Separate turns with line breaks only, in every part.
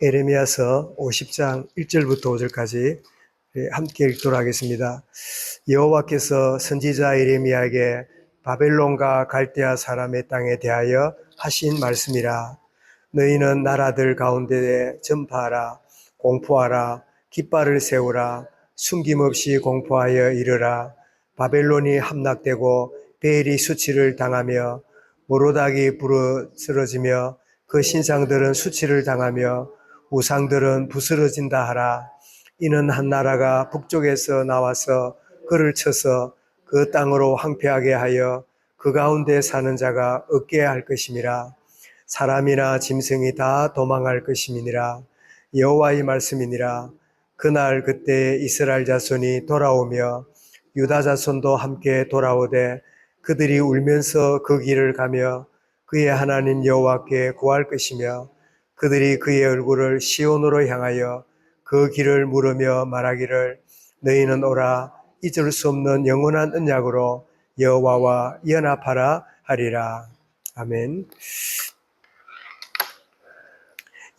에레미야서 50장 1절부터 5절까지 함께 읽도록 하겠습니다. 여호와께서 선지자 에레미야에게 바벨론과 갈대아 사람의 땅에 대하여 하신 말씀이라. 너희는 나라들 가운데에 전파하라. 공포하라. 깃발을 세우라. 숨김없이 공포하여 이르라. 바벨론이 함락되고 베엘이 수치를 당하며 모로닥이 부러뜨려지며 그 신상들은 수치를 당하며 우상들은 부스러진다 하라. 이는 한 나라가 북쪽에서 나와서 그를 쳐서 그 땅으로 황폐하게 하여 그 가운데 사는 자가 없게 할 것임이라. 사람이나 짐승이 다 도망할 것임이니라. 여호와의 말씀이니라. 그날 그때 이스라엘 자손이 돌아오며 유다 자손도 함께 돌아오되 그들이 울면서 그 길을 가며 그의 하나님 여호와께 구할 것이며 그들이 그의 얼굴을 시온으로 향하여 그 길을 물으며 말하기를 너희는 오라 잊을 수 없는 영원한 언약으로 여호와와 연합하라 하리라. 아멘.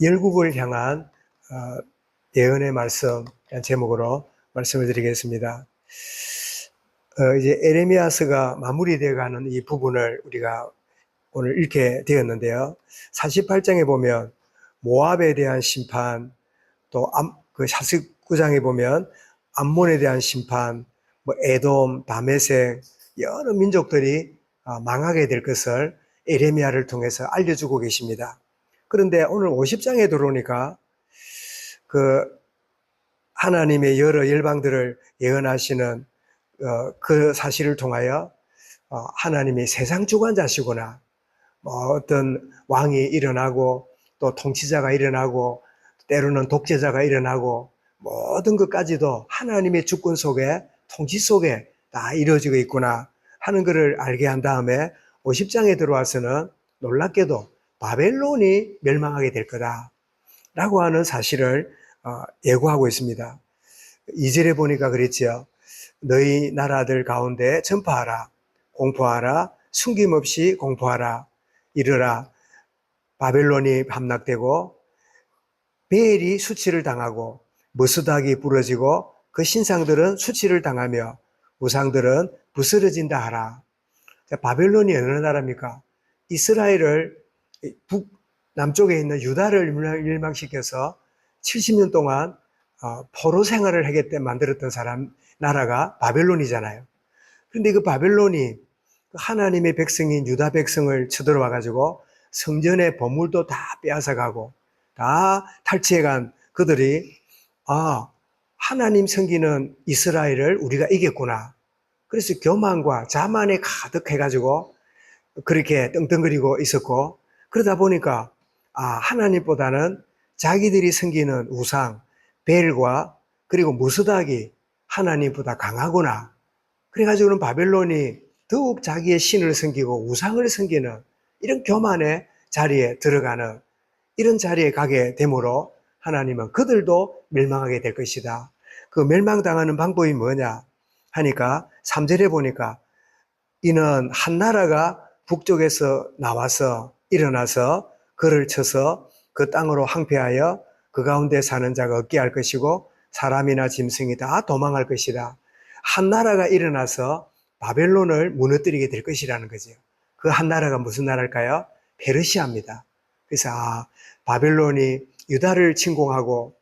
열국을 향한 예언의 말씀 제목으로 말씀을 드리겠습니다. 이제 에레미야서가 마무리되어 가는 이 부분을 우리가 오늘 읽게 되었는데요. 48장에 보면 모압에 대한 심판, 또 그 49장에 보면 암몬에 대한 심판, 에돔, 다메섹 여러 민족들이 망하게 될 것을 에레미야를 통해서 알려주고 계십니다. 그런데 오늘 50장에 들어오니까 그 하나님의 여러 열방들을 예언하시는 그 사실을 통하여 하나님이 세상 주관자시구나, 어떤 왕이 일어나고 또 통치자가 일어나고 때로는 독재자가 일어나고 모든 것까지도 하나님의 주권 속에 통치 속에 다 이루어지고 있구나 하는 것을 알게 한 다음에 50장에 들어와서는 놀랍게도 바벨론이 멸망하게 될 거다 라고 하는 사실을 예고하고 있습니다. 2절에 보니까 그랬죠. 너희 나라들 가운데 전파하라. 공포하라. 숨김없이 공포하라. 이르라. 바벨론이 함락되고 베엘이 수치를 당하고 머스닥이 부러지고 그 신상들은 수치를 당하며 우상들은 부스러진다 하라. 자, 바벨론이 어느 나라입니까? 이스라엘을 남쪽에 있는 유다를 멸망시켜서 70년 동안 포로 생활을 하겠다 만들었던 나라가 바벨론이잖아요. 그런데 그 바벨론이 하나님의 백성인 유다 백성을 쳐들어와 가지고 성전의 보물도 다 빼앗아가고 다 탈취해간 그들이 하나님 섬기는 이스라엘을 우리가 이겼구나. 그래서 교만과 자만에 가득해가지고 그렇게 떵떵거리고 있었고, 그러다 보니까 하나님보다는 자기들이 섬기는 우상 벨과 그리고 무스닥이 하나님보다 강하구나. 그래가지고는 바벨론이 더욱 자기의 신을 섬기고 우상을 섬기는 이런 교만의 자리에 들어가는 이런 자리에 가게 되므로 하나님은 그들도 멸망하게 될 것이다. 그 멸망당하는 방법이 뭐냐 하니까 3절에 보니까 이는 한 나라가 북쪽에서 나와서 일어나서 그를 쳐서 그 땅으로 황폐하여 그 가운데 사는 자가 없게 할 것이고 사람이나 짐승이 다 도망할 것이다. 한 나라가 일어나서 바벨론을 무너뜨리게 될 것이라는 거죠. 그 한 나라가 무슨 나라일까요? 페르시아입니다. 그래서 바벨론이 유다를 침공하고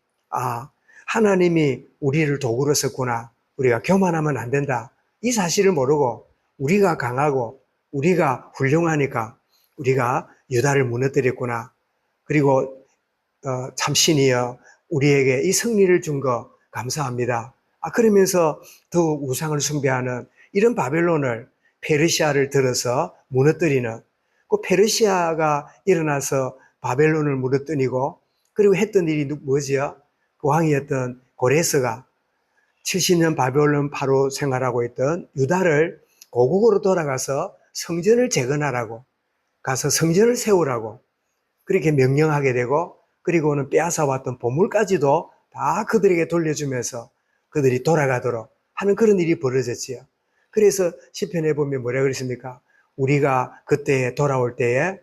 하나님이 우리를 도구로 썼구나. 우리가 교만하면 안 된다. 이 사실을 모르고 우리가 강하고 우리가 훌륭하니까 우리가 유다를 무너뜨렸구나. 그리고 참신이여 우리에게 이 승리를 준 거 감사합니다. 그러면서 더욱 우상을 숭배하는 이런 바벨론을 페르시아를 들어서 무너뜨리는, 그 페르시아가 일어나서 바벨론을 무너뜨리고 그리고 했던 일이 뭐지요? 그 왕이었던 고레스가 70년 바벨론 파로 생활하고 있던 유다를 고국으로 돌아가서 성전을 재건하라고, 가서 성전을 세우라고 그렇게 명령하게 되고, 그리고는 빼앗아왔던 보물까지도 다 그들에게 돌려주면서 그들이 돌아가도록 하는 그런 일이 벌어졌지요. 그래서 시편에 보면 뭐라 그랬습니까? 우리가 그때에 돌아올 때에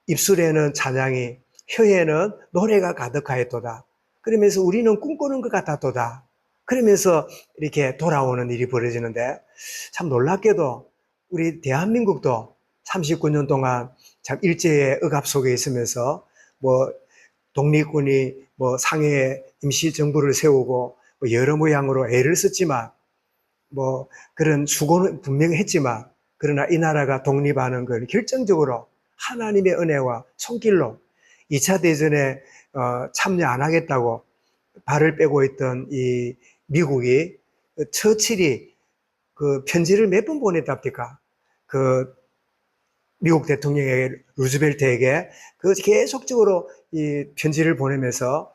입술에는 찬양이 혀에는 노래가 가득하였도다. 그러면서 우리는 꿈꾸는 것 같았도다. 그러면서 이렇게 돌아오는 일이 벌어지는데, 참 놀랍게도 우리 대한민국도 39년 동안 참 일제의 억압 속에 있으면서 뭐 독립군이 뭐 상해에 임시정부를 세우고 뭐 여러 모양으로 애를 썼지만, 뭐 그런 수고는 분명히 했지만, 그러나 이 나라가 독립하는 건 결정적으로 하나님의 은혜와 손길로 2차 대전에 참여 안 하겠다고 발을 빼고 있던 이 미국이, 처칠이 그 편지를 몇 번 보냈답니까? 그 미국 대통령에게, 루즈벨트에게 그 계속적으로 이 편지를 보내면서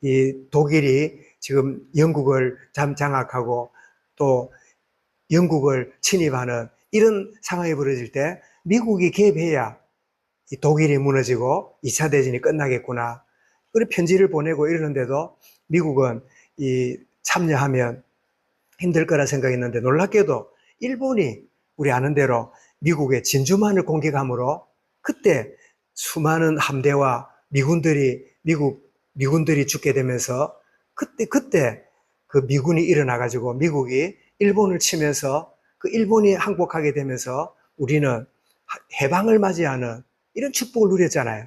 이 독일이 지금 영국을 장악하고 또 영국을 침입하는 이런 상황이 벌어질 때 미국이 개입해야 이 독일이 무너지고 2차 대전이 끝나겠구나. 그런 편지를 보내고 이러는데도 미국은 이 참여하면 힘들 거라 생각했는데, 놀랍게도 일본이 우리 아는 대로 미국의 진주만을 공격함으로 그때 수많은 함대와 미군들이 죽게 되면서, 그때 그 미군이 일어나가지고 미국이 일본을 치면서 그 일본이 항복하게 되면서 우리는 해방을 맞이하는 이런 축복을 누렸잖아요.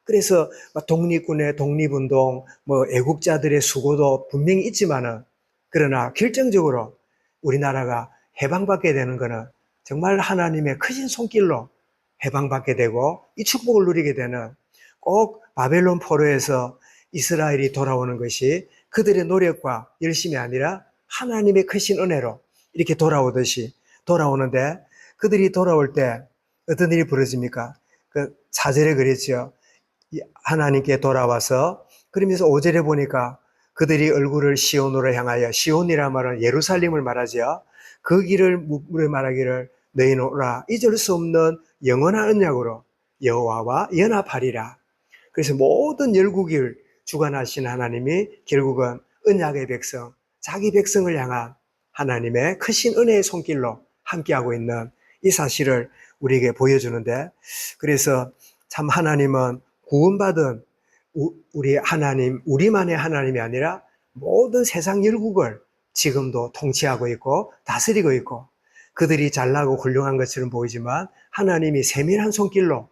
그래서 독립군의 독립운동, 뭐 애국자들의 수고도 분명히 있지만은, 그러나 결정적으로 우리나라가 해방받게 되는 것은 정말 하나님의 크신 손길로 해방받게 되고 이 축복을 누리게 되는, 꼭 바벨론 포로에서 이스라엘이 돌아오는 것이 그들의 노력과 열심이 아니라 하나님의 크신 은혜로 이렇게 돌아오듯이 돌아오는데, 그들이 돌아올 때 어떤 일이 벌어집니까? 그 4절에 그랬죠. 하나님께 돌아와서, 그러면서 5절에 보니까 그들이 얼굴을 시온으로 향하여, 시온이라 말은 예루살렘을 말하죠. 그 길을 물어 말하기를 너희는 오라, 잊을 수 없는 영원한 언약으로 여호와와 연합하리라. 그래서 모든 열국을 주관하신 하나님이 결국은 언약의 백성, 자기 백성을 향한 하나님의 크신 은혜의 손길로 함께하고 있는 이 사실을 우리에게 보여주는데, 그래서 참 하나님은 구원받은 우리 하나님, 우리만의 하나님이 아니라 모든 세상 열국을 지금도 통치하고 있고 다스리고 있고, 그들이 잘나고 훌륭한 것처럼 보이지만 하나님이 세밀한 손길로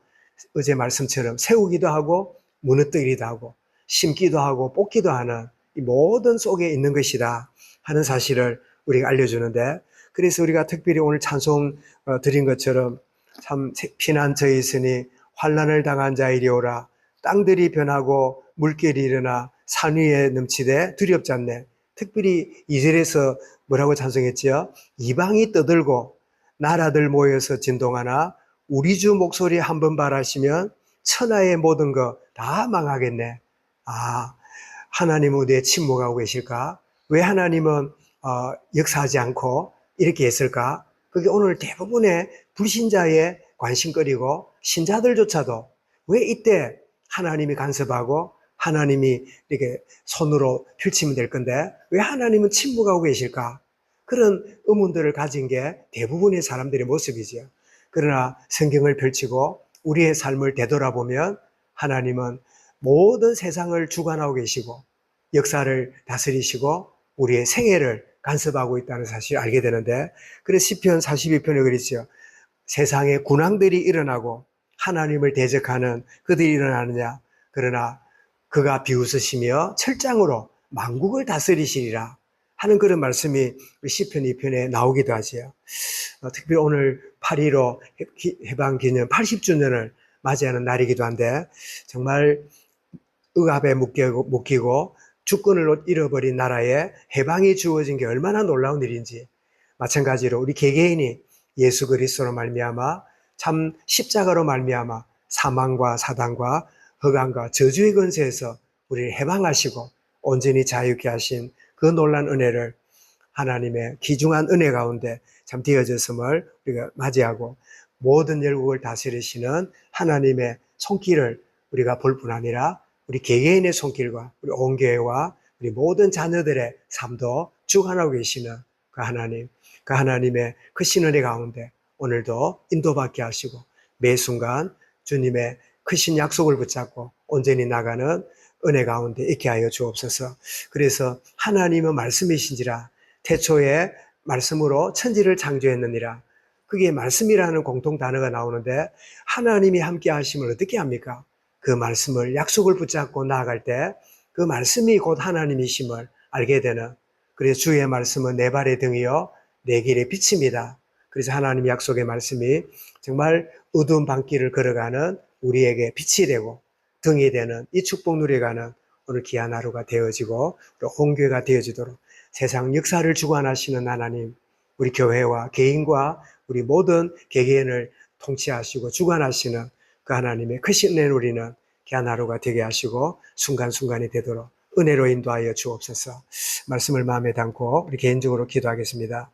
어제 말씀처럼 세우기도 하고 무너뜨리기도 하고 심기도 하고 뽑기도 하는 이 모든 속에 있는 것이다 하는 사실을 우리가 알려주는데, 그래서 우리가 특별히 오늘 찬송 드린 것처럼 참 피난처에 있으니 환난을 당한 자 이리 오라, 땅들이 변하고 물결이 일어나 산 위에 넘치되 두렵지 않네. 특별히 2절에서 뭐라고 찬송했지요? 이방이 떠들고 나라들 모여서 진동하나 우리 주 목소리 한번 바라시면 천하의 모든 거 다 망하겠네. 아, 하나님은 어디에 침묵하고 계실까? 왜 하나님은 역사하지 않고 이렇게 했을까? 그게 오늘 대부분의 불신자의 관심거리고, 신자들조차도 왜 이때 하나님이 간섭하고 하나님이 이렇게 손으로 펼치면 될 건데 왜 하나님은 침묵하고 계실까? 그런 의문들을 가진 게 대부분의 사람들의 모습이죠. 그러나 성경을 펼치고 우리의 삶을 되돌아보면 하나님은 모든 세상을 주관하고 계시고 역사를 다스리시고 우리의 생애를 간섭하고 있다는 사실을 알게 되는데, 그래서 시편 42편에 그랬죠. 세상에 군왕들이 일어나고 하나님을 대적하는 그들이 일어나느냐? 그러나 그가 비웃으시며 철장으로 만국을 다스리시리라 하는 그런 말씀이 시편 2편에 나오기도 하지요. 특별히 오늘 8.15 해방기념 80주년을 맞이하는 날이기도 한데, 정말 억압에 묶이고 주권을 잃어버린 나라에 해방이 주어진 게 얼마나 놀라운 일인지, 마찬가지로 우리 개개인이 예수 그리스도로 말미암아 참 십자가로 말미암아 사망과 사단과 흑암과 저주의 권세에서 우리를 해방하시고 온전히 자유케 하신 그 놀라운 은혜를, 하나님의 귀중한 은혜 가운데 참 되어졌음을 우리가 맞이하고, 모든 열국을 다스리시는 하나님의 손길을 우리가 볼 뿐 아니라 우리 개개인의 손길과 우리 온 교회와 우리 모든 자녀들의 삶도 주관하고 계시는 그 하나님, 그 하나님의 그 신은혜 가운데 오늘도 인도받게 하시고 매 순간 주님의 크신 약속을 붙잡고 온전히 나가는 은혜 가운데 있게 하여 주옵소서. 그래서 하나님은 말씀이신지라 태초에 말씀으로 천지를 창조했느니라. 그게 말씀이라는 공통 단어가 나오는데 하나님이 함께 하심을 어떻게 합니까? 그 말씀을 약속을 붙잡고 나아갈 때 그 말씀이 곧 하나님이심을 알게 되는, 그래서 주의 말씀은 내 발의 등이요 내 길의 빛입니다. 그래서 하나님 약속의 말씀이 정말 어두운 밤길을 걸어가는 우리에게 빛이 되고 등이 되는 이 축복 누려가는 오늘 귀한 하루가 되어지고 또 홍교회가 되어지도록 세상 역사를 주관하시는 하나님, 우리 교회와 개인과 우리 모든 개개인을 통치하시고 주관하시는 그 하나님의 크신 은혜 누리는 귀한 하루가 되게 하시고 순간순간이 되도록 은혜로 인도하여 주옵소서. 말씀을 마음에 담고 우리 개인적으로 기도하겠습니다.